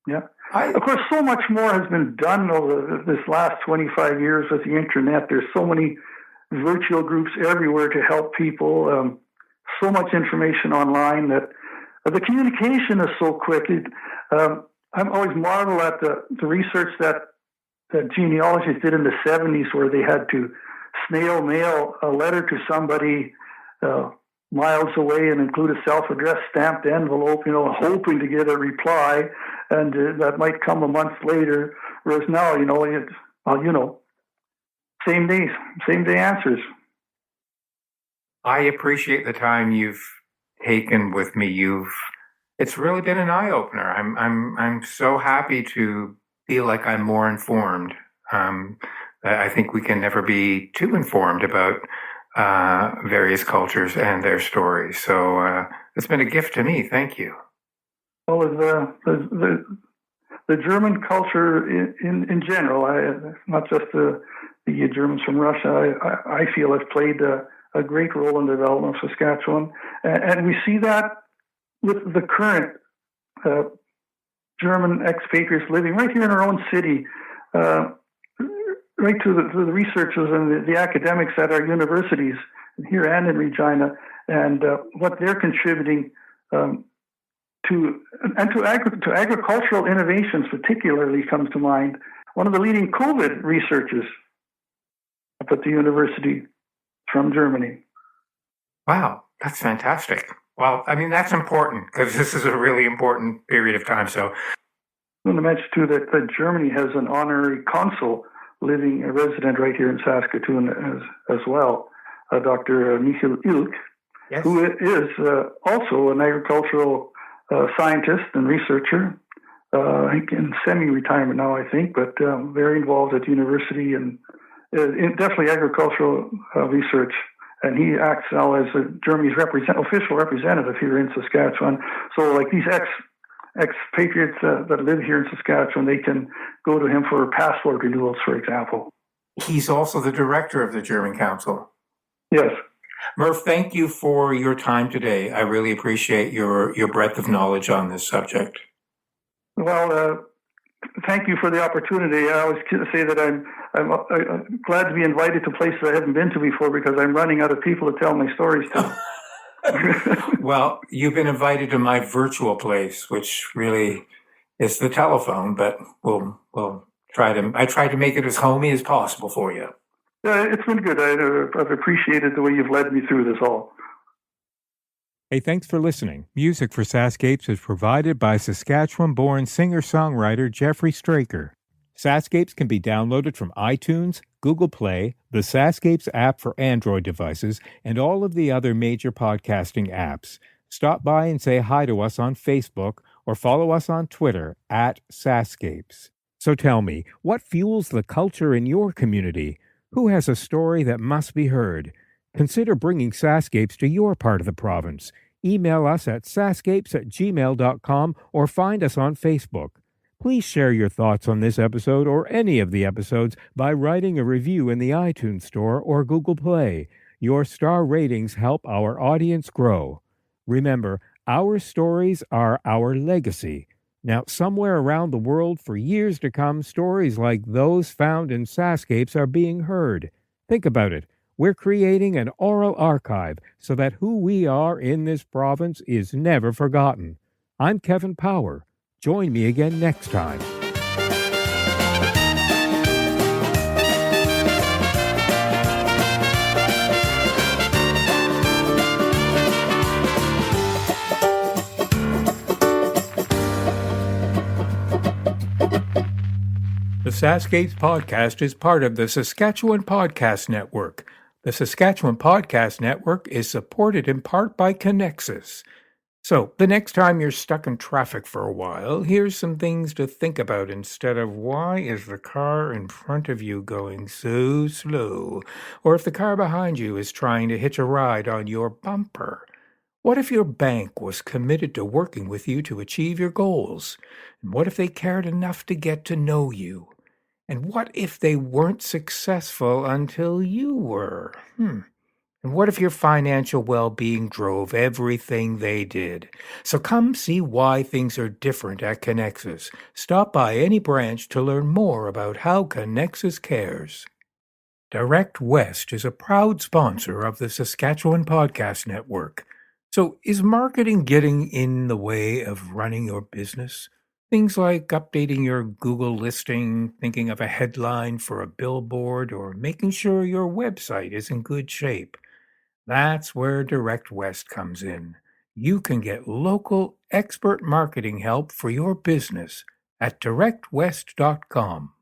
Speaker 2: yeah. Of course, so much more has been done over this last 25 years with the internet. There's so many virtual groups everywhere to help people. So much information online that the communication is so quick. I'm always marvel at the research that genealogists did in the 70s, where they had to snail mail a letter to somebody miles away and include a self-addressed stamped envelope, hoping to get a reply, and that might come a month later. Whereas now, same day answers.
Speaker 1: I appreciate the time you've taken with me. It's really been an eye-opener. I'm so happy to feel like I'm more informed. I think we can never be too informed about various cultures and their stories. So it's been a gift to me. Thank you.
Speaker 2: Well, the German culture in general, not just the Germans from Russia, I feel have played a great role in the development of Saskatchewan. And we see that with the current German expatriates living right here in our own city, right to the researchers and the academics at our universities here and in Regina, and what they're contributing to agricultural innovations particularly comes to mind. One of the leading COVID researchers up at the university from Germany.
Speaker 1: Wow, that's fantastic. Well, I mean, that's important because this is a really important period of time. So
Speaker 2: I want to mention too that Germany has an honorary consul living a resident right here in Saskatoon as well, Dr. Michael Ilk,
Speaker 1: yes,
Speaker 2: who is also an agricultural scientist and researcher, I think in semi-retirement now, but very involved at the university and definitely agricultural research. And he acts now as Germany's official representative here in Saskatchewan. So like these expatriates that live here in Saskatchewan, they can go to him for passport renewals, for example.
Speaker 1: He's also the director of the German Council.
Speaker 2: Yes.
Speaker 1: Merv, thank you for your time today. I really appreciate your breadth of knowledge on this subject.
Speaker 2: Well, thank you for the opportunity. I always say that I'm glad to be invited to places I haven't been to before because I'm running out of people to tell my stories to.
Speaker 1: Well, you've been invited to my virtual place, which really is the telephone, but we'll try to make it as homey as possible for you.
Speaker 2: It's been good. I've appreciated the way you've led me through this all.
Speaker 1: Hey, thanks for listening. Music for SaskScapes is provided by Saskatchewan-born singer-songwriter Jeffrey Straker. SaskScapes can be downloaded from iTunes, Google Play, the SaskScapes app for Android devices, and all of the other major podcasting apps. Stop by and say hi to us on Facebook or follow us on Twitter at SaskScapes. So tell me, what fuels the culture in your community? Who has a story that must be heard? Consider bringing SaskScapes to your part of the province. Email us at saskapes@gmail.com or find us on Facebook. Please share your thoughts on this episode or any of the episodes by writing a review in the iTunes Store or Google Play. Your star ratings help our audience grow. Remember, our stories are our legacy. Now, somewhere around the world for years to come, stories like those found in SaskScapes are being heard. Think about it. We're creating an oral archive so that who we are in this province is never forgotten. I'm Kevin Power. Join me again next time. The SaskScapes podcast is part of the Saskatchewan Podcast Network. The Saskatchewan Podcast Network is supported in part by Connexus. So, the next time you're stuck in traffic for a while, here's some things to think about instead of why is the car in front of you going so slow, or if the car behind you is trying to hitch a ride on your bumper. What if your bank was committed to working with you to achieve your goals? And what if they cared enough to get to know you? And what if they weren't successful until you were? And what if your financial well-being drove everything they did? So come see why things are different at Connexus. Stop by any branch to learn more about how Connexus cares. Direct West is a proud sponsor of the Saskatchewan Podcast Network. So is marketing getting in the way of running your business? Things like updating your Google listing, thinking of a headline for a billboard, or making sure your website is in good shape. That's where Direct West comes in. You can get local expert marketing help for your business at directwest.com.